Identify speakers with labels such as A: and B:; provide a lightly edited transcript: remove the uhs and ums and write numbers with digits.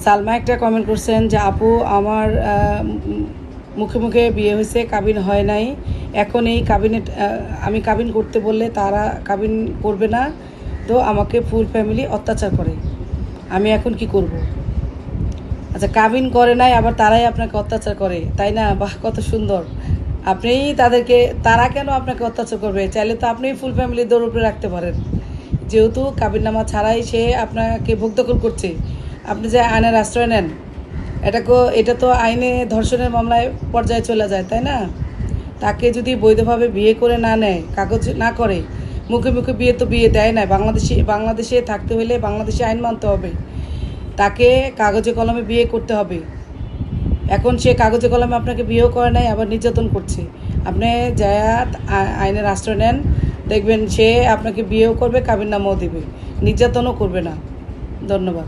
A: সালমা একটা কমেন্ট করছেন যে আপু আমার মুখে মুখে বিয়ে হয়েছে, কাবিন হয় নাই, এখন এই কাবিনে আমি কাবিন করতে বললে তারা কাবিন করবে না, তো আমাকে ফুল ফ্যামিলি অত্যাচার করে, আমি এখন কি করব? আচ্ছা, কাবিন করে নাই আবার তারাই আপনাকে অত্যাচার করে, তাই না? বাহ, কত সুন্দর। আপনিই তাদেরকে, তারা কেন আপনাকে অত্যাচার করবে? চাইলে তো আপনিই ফুল ফ্যামিলি দৌড় উপরে রাখতে পারেন। যেহেতু কাবিননামা ছাড়াই সে আপনাকে ভোগদখল করছে, আপনি যে আইনের আশ্রয় নেন, এটা তো আইনে ধর্ষণের মামলায় পর্যায়ে চলে যায়, তাই না? তাকে যদি বৈধভাবে বিয়ে করে না নেয়, কাগজ না করে, মুখে মুখে বিয়ে তো বিয়ে দেয় না। বাংলাদেশে থাকতে হলে বাংলাদেশে আইন মানতে হবে, তাকে কাগজে কলমে বিয়ে করতে হবে। এখন সে কাগজে কলমে আপনাকে বিয়েও করে নাই, আবার নির্যাতন করছে। আপনি যায়া আইনের আশ্রয় নেন, দেখবেন সে আপনাকে বিয়েও করবে, কাবিননামাও দেবে, নির্যাতনও করবে না। ধন্যবাদ।